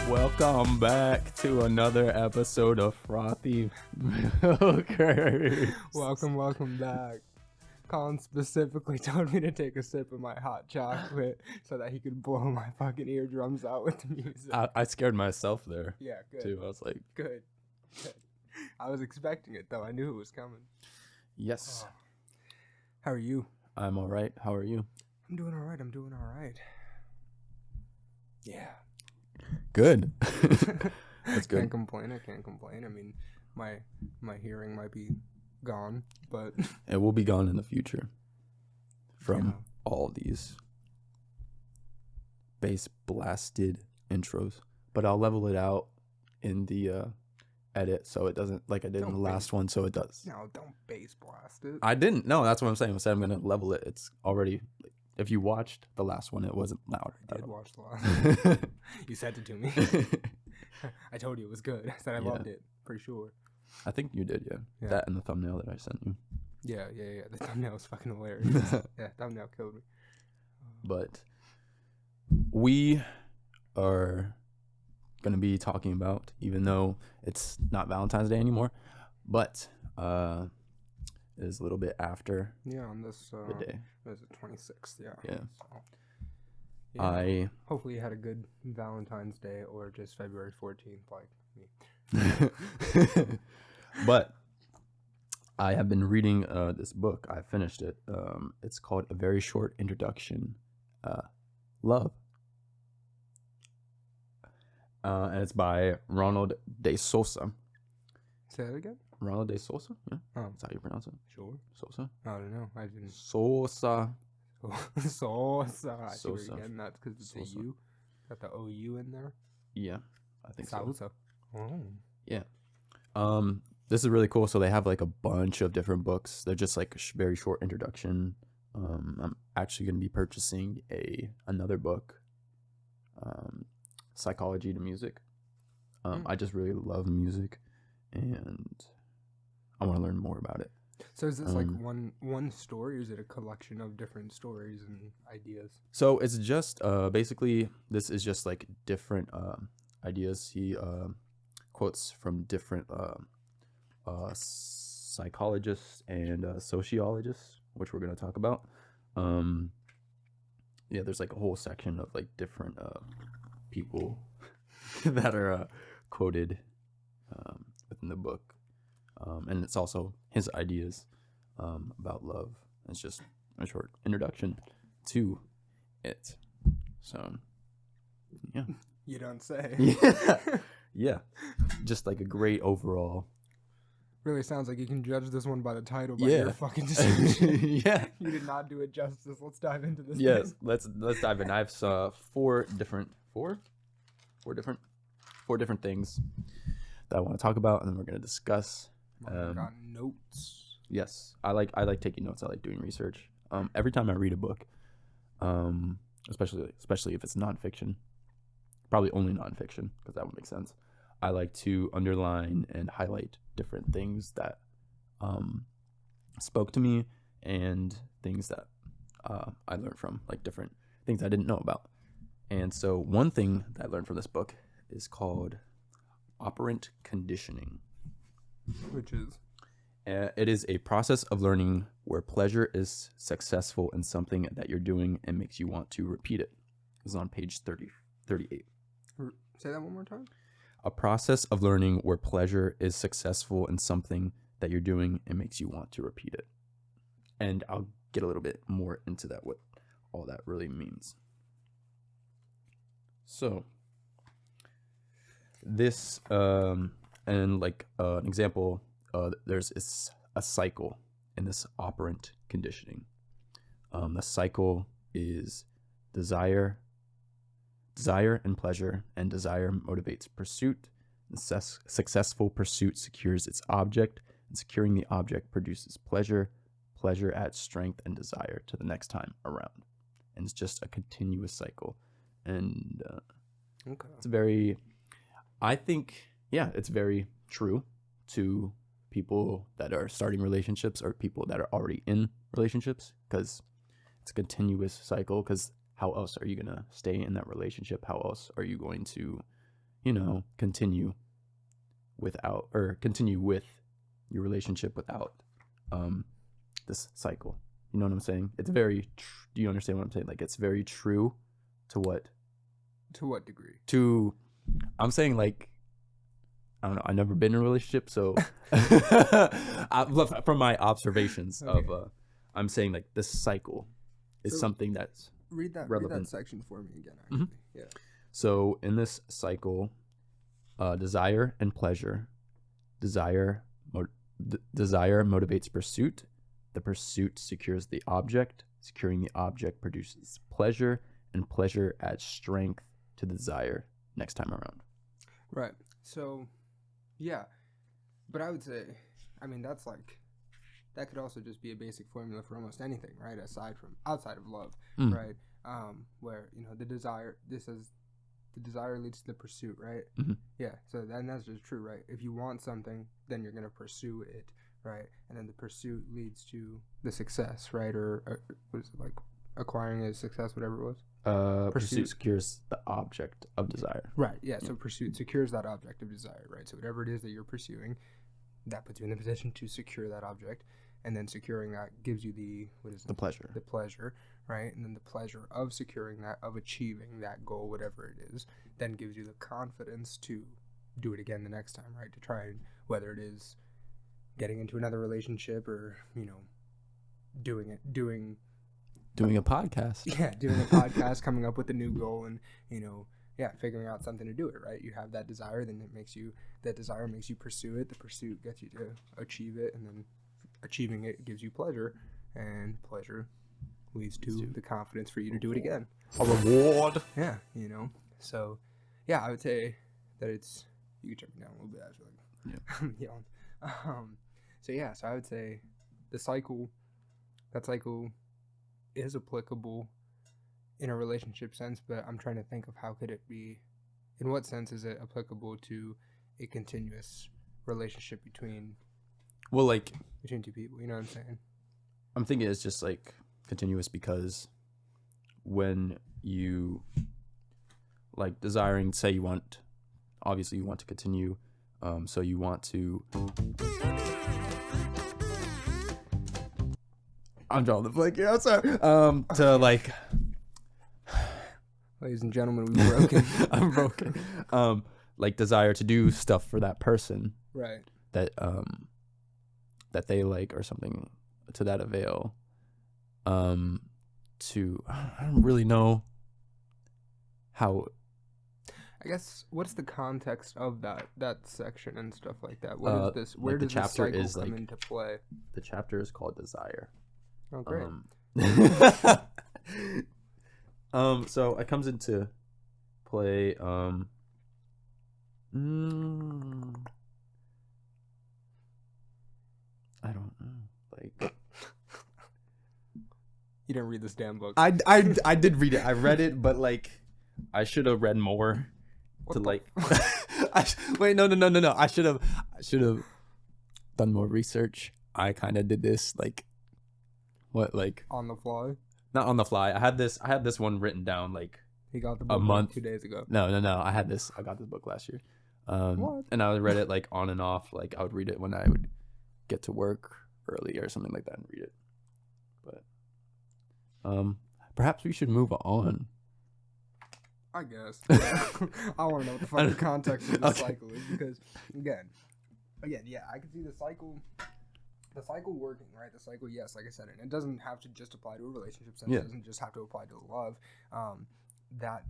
Welcome back to another episode of Frothy Milkers. Welcome back. Colin specifically told me to take a sip of my hot chocolate so that he could blow my fucking eardrums out with the music. I scared myself there. Yeah, good. Too. I was like, Good. I was expecting it though. I knew it was coming. yes. How are you? I'm all right. How are you? I'm doing all right. Yeah. Good. That's good. I can't complain. I mean, my hearing might be gone, but It will be gone in the future from all these bass blasted intros, but I'll level it out in the edit so it doesn't, like I did in the last one, so it does. No, don't bass blast it. I didn't. No, that's what I'm saying. I said I'm gonna level it. It's already. If you watched the last one, it wasn't loud. I did watch the last one. You sent it to me. I told you it was good. I said I loved it, for sure. I think you did, yeah. That and the thumbnail that I sent you. Yeah. The thumbnail was fucking hilarious. Yeah, thumbnail killed me. But we are going to be talking about, even though it's not Valentine's Day anymore, but it is a little bit after on this the day. What is it, 26th? Yeah. So, I hopefully you had a good Valentine's Day or just February 14th like me. But I have been reading this book. I finished it. It's called A Very Short Introduction, Love. And it's by Ronald de Sosa. Say that again? Ronald de Sosa? Yeah. Oh. That's how you pronounce it. Sure. Sosa? I don't know. I didn't. Sosa. Sosa. I see Sosa. where you're getting that because it's Sosa. a U. Got the OU in there. Yeah, I think Sosa. so. Oh. Yeah. This is really cool. So they have like a bunch of different books. They're just like a very short introduction. I'm actually going to be purchasing another book, Psychology to Music. I just really love music, and I want to learn more about it. So is this like one story, or is it a collection of different stories and ideas? So it's just basically this is just like different ideas. He quotes from different psychologists and sociologists, which we're going to talk about. There's like a whole section of like different people that are quoted within the book, and it's also his ideas about love. It's just a short introduction to it. So yeah. You don't say. Yeah, just like a great overall. Really sounds like you can judge this one by the title, by Yeah. your fucking description. Yeah. You did not do it justice. Let's dive into this. Yes, thing. let's dive in. I have four different things that I want to talk about, and then we're gonna discuss. I got notes. Yes, I like taking notes. I like doing research. Every time I read a book, especially if it's nonfiction, probably only nonfiction because that would make sense. I like to underline and highlight different things that spoke to me and things that I learned from, like different things I didn't know about. And so one thing that I learned from this book is called operant conditioning. Which is? It is a process of learning where pleasure is successful in something that you're doing and makes you want to repeat it. This is on page 38. Say that one more time. A process of learning where pleasure is successful in something that you're doing and makes you want to repeat it. And I'll get a little bit more into that, what all that really means. So this, and like an example, there's a cycle in this operant conditioning. The cycle is desire and pleasure, and desire motivates pursuit. Successful pursuit secures its object, and securing the object produces pleasure. Pleasure adds strength and desire to the next time around. And it's just a continuous cycle. And it's very, I think, it's very true to people that are starting relationships or people that are already in relationships, because it's a continuous cycle. Because how else are you going to stay in that relationship? How else are you going to, continue with your relationship without this cycle. You know what I'm saying? It's very do you understand what I'm saying? Like, it's very true to what degree? I'm saying, like, I don't know, I've never been in a relationship, so from my observations of I'm saying, like, this cycle is something that's relevant. Read that section for me again, actually. Yeah. So in this cycle, desire and pleasure. Desire motivates pursuit. The pursuit secures the object. Securing the object produces pleasure, and pleasure adds strength to the desire next time around. Right. So, yeah. But I would say, I mean, that's like, that could also just be a basic formula for almost anything, right? Outside of love, right? Where, the desire leads to the pursuit, right? Yeah. So then that's just true, right? If you want something, then you're going to pursue it, right? And then the pursuit leads to the success, right? Or what is it, like, acquiring a success, whatever it was? Pursuit secures the object of desire. Right, yeah. So pursuit secures that object of desire, right? So whatever it is that you're pursuing, that puts you in the position to secure that object. And then securing that gives you the pleasure. The pleasure, right? And then the pleasure of securing that, of achieving that goal, whatever it is, then gives you the confidence to do it again the next time, right? To try, whether it is getting into another relationship or, doing a podcast. Yeah, doing a podcast, coming up with a new goal, and, figuring out something to do it, right? You have that desire, then that desire makes you pursue it. The pursuit gets you to achieve it, and then achieving it gives you pleasure, and pleasure leads to the confidence for you to do it again. A reward. Yeah, So, yeah, I would say that it's, you can check me down a little bit, I feel like I'm yelling. So I would say that cycle is applicable in a relationship sense, but I'm trying to think of how could it be, in what sense is it applicable to a continuous relationship between two people, you know what I'm saying? I'm thinking it's just like continuous because when you like desiring, say you want to continue, so you want to, I'm drawing the blank here, I'm sorry, to like, ladies and gentlemen, we've broken. I'm broken. Like desire to do stuff for that person, right? That they like or something to that avail. I don't really know how. I guess what's the context of that section and stuff like that? What is this? Where does this cycle come into play? The chapter is called Desire. Oh, great. So it comes into play. I don't know. Like, you didn't read this damn book. I did read it. I read it, but like, I should have read more. Wait, no. I should have done more research. I kind of did this on the fly. Not on the fly. I had this one written down like he got the book a month 2 days ago. No. I got this book last year. And I read it like on and off. Like I would read it when I would get to work early or something like that and read it. But perhaps we should move on. I guess. I want to know what the fucking context of the cycle is, because again, yeah, I can see the cycle working, right? The cycle, yes, like I said, and it doesn't have to just apply to a relationship sense. Yeah. It doesn't just have to apply to love. That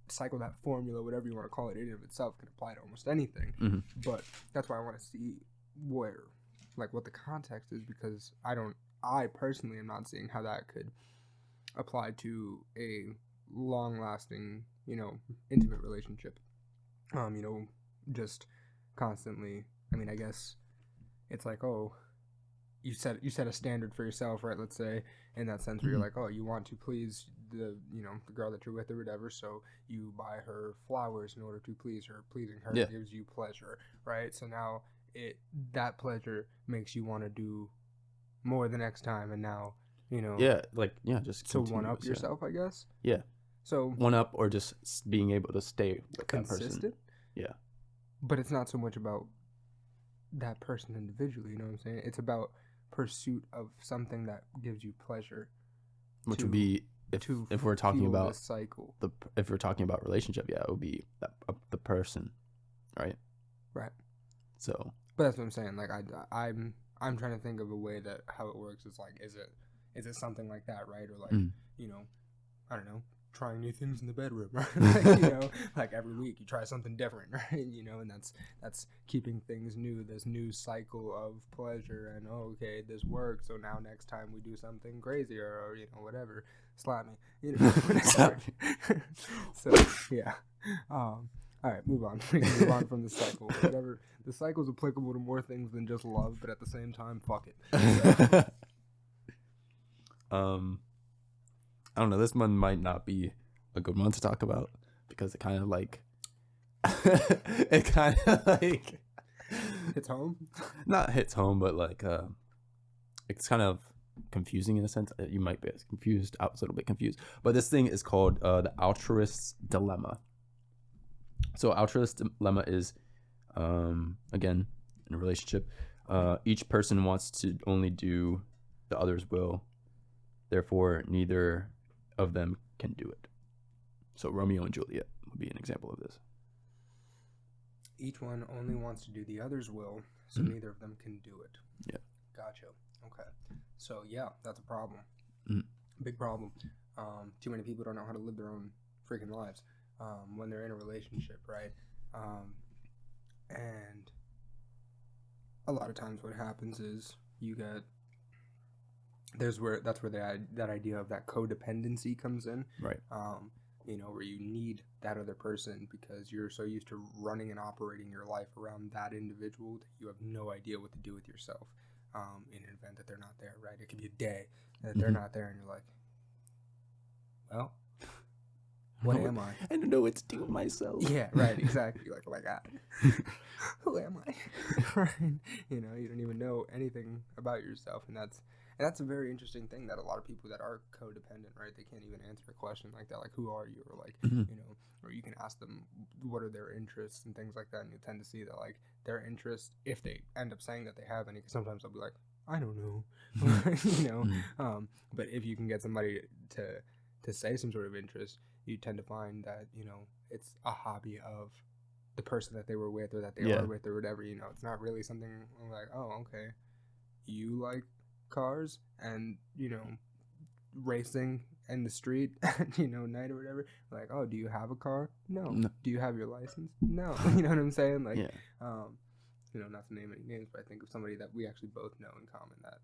cycle, that formula, whatever you want to call it, in and of itself can apply to almost anything. Mm-hmm. But that's why I want to see what the context is, because I personally am not seeing how that could apply to a long-lasting, intimate relationship. Just constantly. I mean, I guess it's like, oh, you set a standard for yourself, right? Let's say, in that sense, where you're like, oh, you want to please the girl that you're with or whatever, so you buy her flowers in order to please her. Pleasing her gives you pleasure, right? So now that pleasure makes you want to do more the next time, and now just to one up yourself, I guess. Yeah. So one up, or just being able to stay with consistent. That person. Yeah. But it's not so much about that person individually, you know what I'm saying? It's about pursuit of something that gives you pleasure. Which would be if we're talking about this cycle. If we're talking about relationship, yeah, it would be the person, right? Right. So. But that's what I'm saying. Like I'm trying to think of a way that how it works is like is it something like that, right? Or like you know, I don't know, trying new things in the bedroom, right? Like, you know, like every week you try something different, right? You know, and that's keeping things new. This new cycle of pleasure and okay, this works. So now next time we do something crazy or you know whatever, slap me, you know, whatever. So yeah. All right, move on. We can move on from the cycle. Whatever. The cycle is applicable to more things than just love, but at the same time, fuck it. So. I don't know. This one might not be a good one to talk about because it kind of like hits home. Not hits home, but like it's kind of confusing in a sense. You might be confused. I was a little bit confused, but this thing is called the altruist's dilemma. So altruist dilemma is, again, in a relationship, each person wants to only do the other's will. Therefore, neither of them can do it. So Romeo and Juliet would be an example of this. Each one only wants to do the other's will, so neither of them can do it. Yeah. Gotcha. Okay. So, yeah, that's a problem. Mm-hmm. Big problem. Too many people don't know how to live their own freaking lives when they're in a relationship, right? And a lot of times what happens is you get... that's where that idea of that codependency comes in, right? You know, where you need that other person because you're so used to running and operating your life around that individual that you have no idea what to do with yourself in an event that they're not there, right? It could be a day that they're not there, and you're like, well, what am I? I don't know what to do with myself. Yeah, right, exactly. Like, oh my God, who am I? Right? You know, you don't even know anything about yourself, and that's a very interesting thing that a lot of people that are codependent, right? They can't even answer a question like that, like who are you, or like you know, or you can ask them what are their interests and things like that, and you tend to see that like their interests, if they end up saying that they have any, sometimes they'll be like, I don't know, you know. But if you can get somebody to say some sort of interest, you tend to find that you know it's a hobby of the person that they were with or that they are with or whatever. You know, it's not really something like, oh, okay, you like cars and you know racing in the street you know night or whatever, like, oh, do you have a car? No. Do you have your license? No. You know what I'm saying? Like you know, not to name any names, but I think of somebody that we actually both know in common that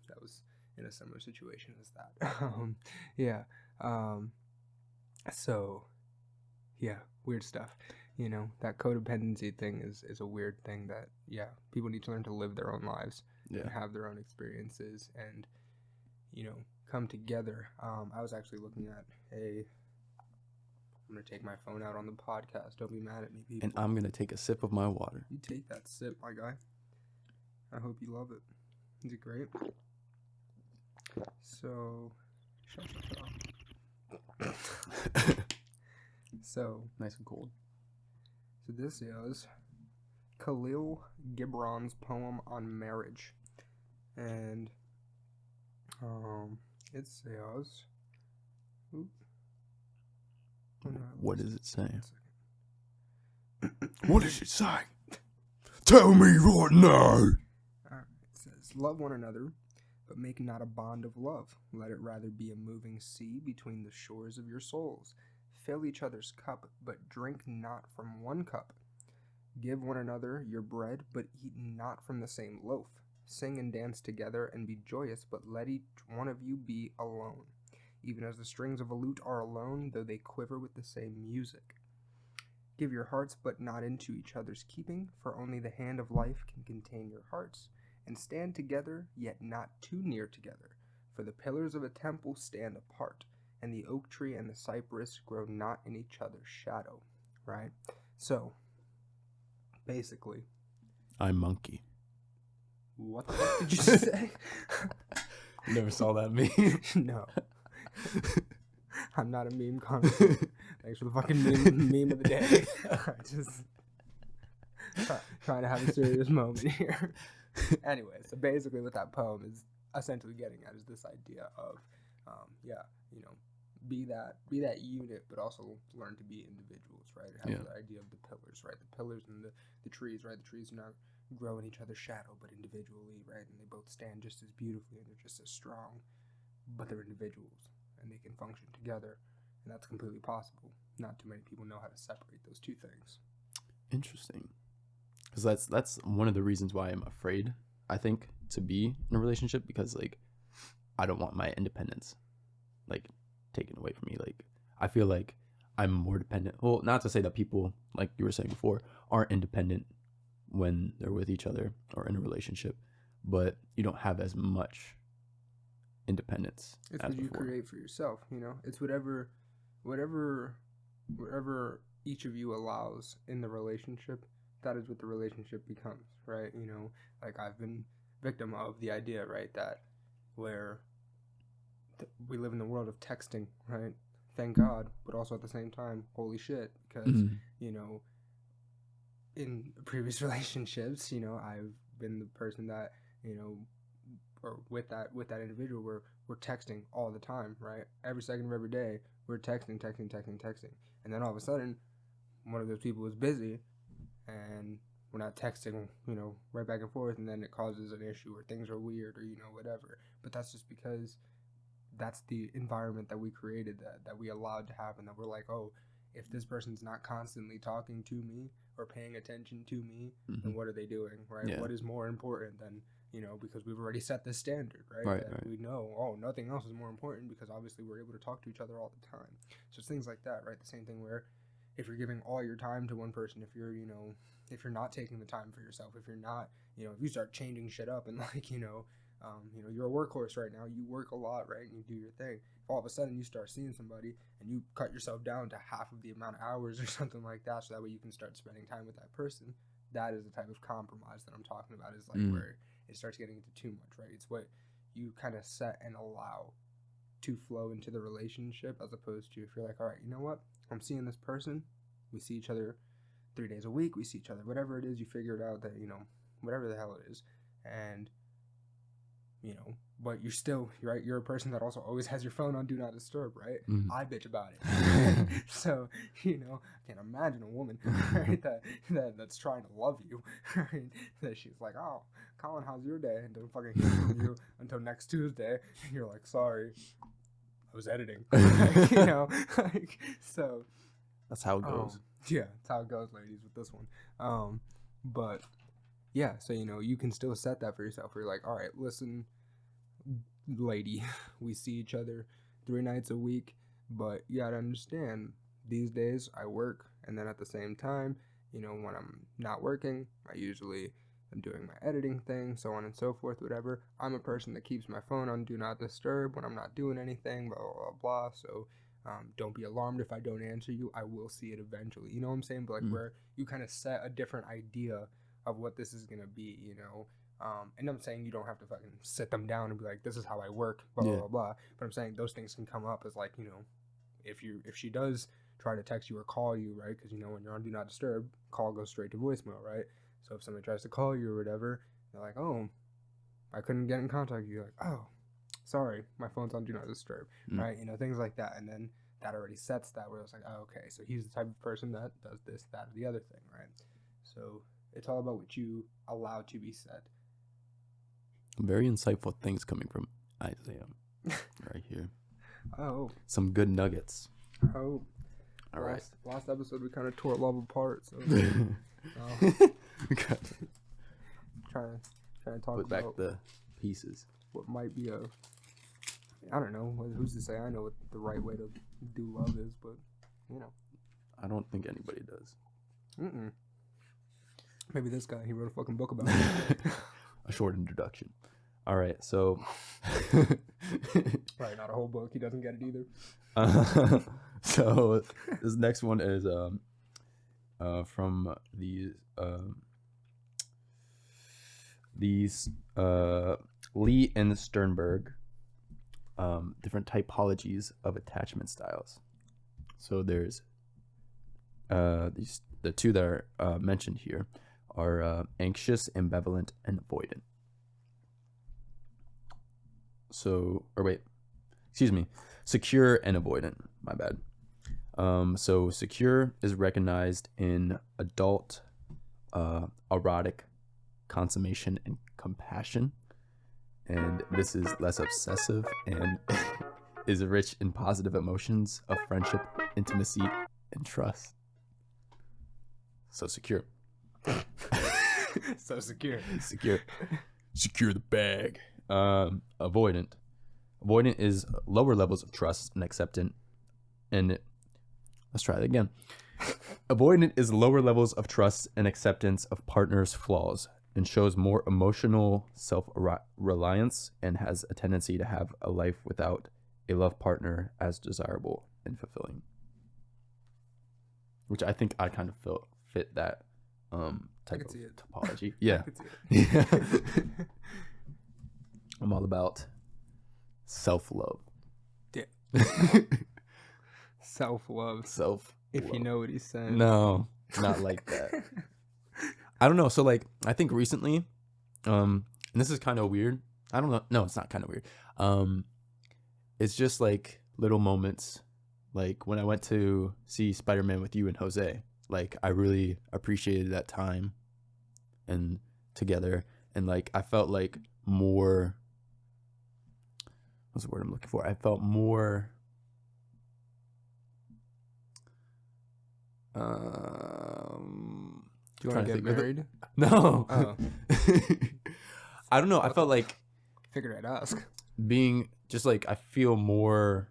that was in a similar situation as that. So yeah, weird stuff. You know, that codependency thing is a weird thing that people need to learn to live their own lives and have their own experiences and, you know, come together. I was actually looking at I'm going to take my phone out on the podcast. Don't be mad at me, people. And I'm going to take a sip of my water. You take that sip, my guy. I hope you love it. Is it great? So, so nice and cold. So this is Khalil Gibran's poem on marriage, and it says, what does it say? What does it say? Tell me right now. Alright, it says, love one another, but make not a bond of love. Let it rather be a moving sea between the shores of your souls. Fill each other's cup, but drink not from one cup. Give one another your bread, but eat not from the same loaf. Sing and dance together and be joyous, but let each one of you be alone. Even as the strings of a lute are alone, though they quiver with the same music. Give your hearts, but not into each other's keeping, for only the hand of life can contain your hearts. And stand together, yet not too near together, for the pillars of a temple stand apart, and the oak tree and the cypress grow not in each other's shadow. Right? So, basically, I'm monkey. What the fuck did you say? Never saw that meme. No. I'm not a meme connoisseur. Thanks for the fucking meme of the day. trying to have a serious moment here. Anyway, so basically what that poem is essentially getting at is this idea of, be that unit, but also learn to be individuals, right? It has the idea of the pillars, right? The pillars and the trees, right? The trees do not grow in each other's shadow, but individually, right? And they both stand just as beautifully and they're just as strong, but they're individuals and they can function together, and that's completely possible. Not too many people know how to separate those two things. Interesting. Because that's one of the reasons why I'm afraid, I think, to be in a relationship, because like I don't want my independence like taken away from me. Like I feel like I'm more dependent. Well, not to say that people, like you were saying before, aren't independent when they're with each other or in a relationship, but you don't have as much independence. It's what you create for yourself, It's whatever each of you allows in the relationship, that is what the relationship becomes, right? Like I've been victim of the idea, right, that where we live in the world of texting, right? Thank God, but also at the same time, holy shit, because in previous relationships, I've been the person that, or with that individual, we're texting all the time, right? Every second of every day, we're texting, and then all of a sudden, one of those people is busy, and we're not texting, right back and forth, and then it causes an issue, or things are weird, or whatever. But that's just because that's the environment that we created, that we allowed to happen, that we're like, oh, if this person's not constantly talking to me or paying attention to me, then what are they doing, right? Yeah. What is more important than, because we've already set this standard, right? Right. We know, oh, nothing else is more important, because obviously we're able to talk to each other all the time. So it's things like that, right? The same thing where if you're giving all your time to one person, if you're, if you're not taking the time for yourself, if you're not, if you start changing shit up and like, you're a workhorse right now, you work a lot, right? And you do your thing. If all of a sudden you start seeing somebody and you cut yourself down to half of the amount of hours or something like that, so that way you can start spending time with that person, that is the type of compromise that I'm talking about, is like where it starts getting into too much, right? It's what you kind of set and allow to flow into the relationship, as opposed to if you're like, all right, you know what? I'm seeing this person. We see each other 3 days a week. We see each other, whatever it is, you figure it out that, whatever the hell it is. And but you're still, right? You're a person that also always has your phone on Do Not Disturb, right? I bitch about it. So, I can't imagine a woman, right, that's trying to love you, right? That she's like, oh, Colin, how's your day? And don't fucking hear from you until next Tuesday. And you're like, sorry, I was editing. Like, so. That's how it goes. Yeah, that's how it goes, ladies, with this one. But yeah, so, you can still set that for yourself. Where you're like, all right, listen, lady, we see each other 3 nights a week, but you gotta understand, these days I work, and then at the same time, when I'm not working, I usually am doing my editing thing, so on and so forth, whatever. I'm a person that keeps my phone on Do Not Disturb when I'm not doing anything, blah, blah, blah, blah. So don't be alarmed if I don't answer you. I will see it eventually. You know what I'm saying? But like where you kind of set a different idea of what this is gonna be, and I'm saying you don't have to fucking sit them down and be like, this is how I work, blah, blah, blah, blah. But I'm saying those things can come up as like, if she does try to text you or call you, right? Because, when you're on Do Not Disturb, call goes straight to voicemail, right? So if somebody tries to call you or whatever, they're like, oh, I couldn't get in contact with you. You're like, oh, sorry, my phone's on Do Not Disturb, right? Things like that. And then that already sets that where it's like, oh, okay, so he's the type of person that does this, that, or the other thing, right? So it's all about what you allow to be said. Very insightful things coming from Isaiah right here. Oh. Some good nuggets. Oh. All right. Last episode we kind of tore love apart, so trying to talk put about back the pieces. What might be I don't know, who's to say I know what the right way to do love is, but I don't think anybody does. Maybe this guy, he wrote a fucking book about it. A short introduction. All right, so probably not a whole book. He doesn't get it either. So this next one is from these Lee and Sternberg, different typologies of attachment styles. So there's the two that are mentioned here are anxious, ambivalent, and avoidant. Secure and avoidant. My bad. So secure is recognized in adult, erotic consummation and compassion, and this is less obsessive and is rich in positive emotions of friendship, intimacy, and trust. So secure. So secure. Secure the bag. Avoidant is lower levels of trust and acceptance, and let's try that again. Avoidant is lower levels of trust and acceptance of partner's flaws and shows more emotional self-reliance and has a tendency to have a life without a love partner as desirable and fulfilling. Which I think I kind of fit that type of topology. Yeah. Yeah. I'm all about self-love. Yeah. Self-love. If you know what he's saying. No, not like that. I don't know. So like, I think recently, and this is kind of weird. I don't know. No, it's not kind of weird. It's just like little moments. Like when I went to see Spider-Man with you and Jose, like I really appreciated that time and together. And like, I felt like more, what's the word I'm looking for? I felt more, do you want to get married? No. Oh. I don't know. I felt like, figured I'd ask. Being just like, I feel more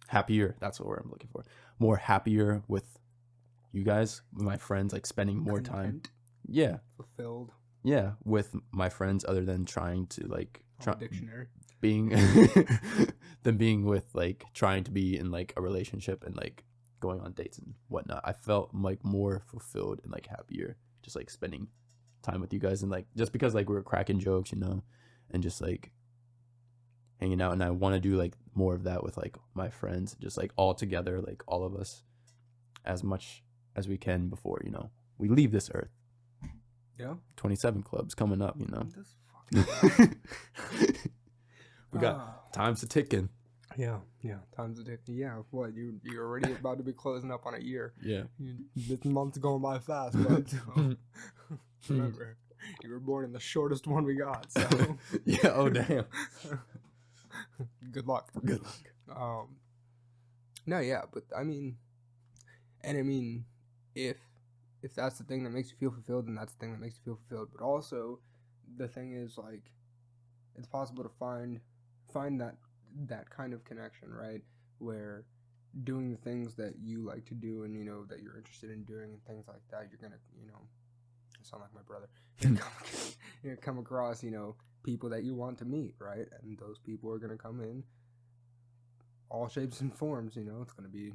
happier. That's what word I'm looking for. More happier with you guys, with my friends, like spending more time. Yeah. Fulfilled. Yeah, with my friends, other than trying to like dictionary. Being than being with like trying to be in like a relationship and like going on dates and whatnot. I felt like more fulfilled and like happier just like spending time with you guys, and like just because like we were cracking jokes, you know, and just like hanging out. And I want to do like more of that with like my friends, just like all together, like all of us, as much as we can before, you know, we leave this earth. Yeah. 27 clubs coming up, you know. We got time's a ticking. Yeah, time's a ticking. Yeah, what, you're already about to be closing up on a year. Yeah. This month's going by fast, but remember, you were born in the shortest one we got, so. Yeah, oh damn. Good luck. No, yeah, but I mean, if that's the thing that makes you feel fulfilled, then that's the thing that makes you feel fulfilled. But also, the thing is, like, it's possible to find that kind of connection, right? Where doing the things that you like to do and, you know, that you're interested in doing and things like that, you're gonna, you know, I sound like my brother. You're gonna come across, you know, people that you want to meet, right? And those people are gonna come in all shapes and forms, you know. It's gonna be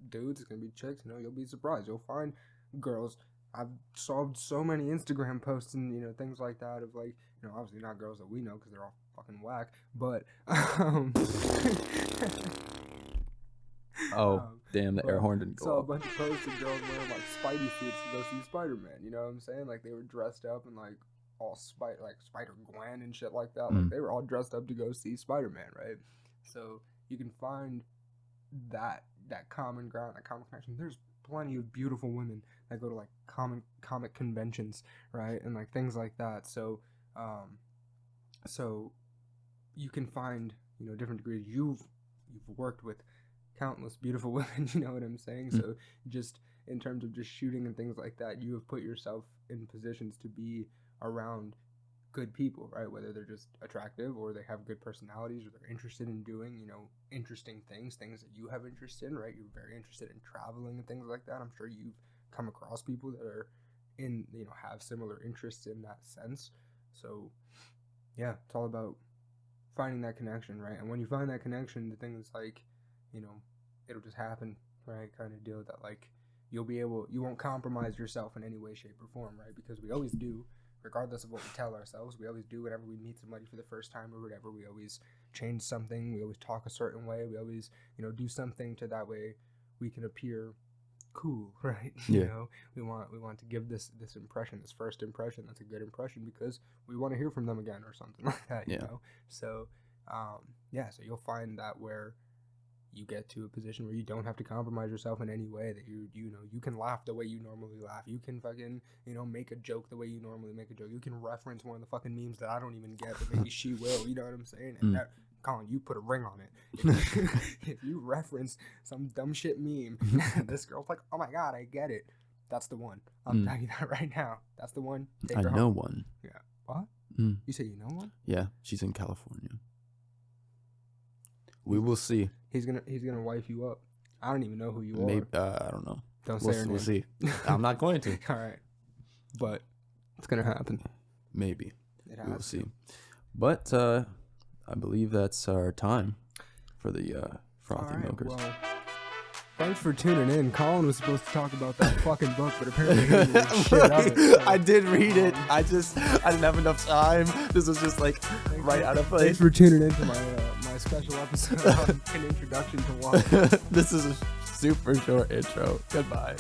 dudes, it's gonna be chicks, you know. You'll be surprised. You'll find girls. I've solved so many Instagram posts and, you know, things like that of like, you know, obviously not girls that we know because they're all fucking whack, but damn, the air horn didn't go saw a off. bunch of posts of girls wearing like Spidey suits to go see Spider-Man, you know what I'm saying? Like they were dressed up and like all Spider-Gwen and shit like that. Like they were all dressed up to go see Spider-Man, right? So you can find that common ground, that common connection. There's plenty of beautiful women that go to like comic conventions, right? And like things like that. So so you can find, you know, different degrees. You've worked with countless beautiful women, you know what I'm saying? So just in terms of just shooting and things like that, you have put yourself in positions to be around good people, right? Whether they're just attractive or they have good personalities or they're interested in doing, you know, interesting things that you have interest in, right? You're very interested in traveling and things like that. I'm sure you've come across people that are in, you know, have similar interests in that sense. So yeah, it's all about finding that connection, right? And when you find that connection, the thing is like, you know, it'll just happen, right? Kind of deal that like you won't compromise yourself in any way, shape, or form, right? Because we always do, regardless of what we tell ourselves. We always do whenever we meet somebody for the first time or whatever. We always change something. We always talk a certain way. We always, you know, do something to that way we can appear cool, right? Yeah. You know, we want to give this impression, this first impression that's a good impression, because we want to hear from them again or something like that, you know? So, so you'll find that where you get to a position where you don't have to compromise yourself in any way, that you can laugh the way you normally laugh. You can fucking, make a joke the way you normally make a joke. You can reference one of the fucking memes that I don't even get, but maybe she will, you know what I'm saying? And that, Colin, you put a ring on it. If you reference some dumb shit meme, this girl's like, oh my God, I get it. That's the one. I'm telling you that right now. That's the one. Take her I know home. one. Yeah. What? You say you know one? Yeah, she's in California. We will see. He's gonna wife you up. I don't even know who you Maybe, are. I don't know. Don't say her name. We'll see. I'm not going to. All right, but it's gonna happen. Maybe. We'll see. But I believe that's our time for the Frothy Milkers. Well, thanks for tuning in. Colin was supposed to talk about that fucking book, but apparently he didn't read shit of it. So. I did read it. I didn't have enough time. This was just like right out of place. Thanks for tuning in to my special episode on an introduction to one. This is a super short intro. Goodbye.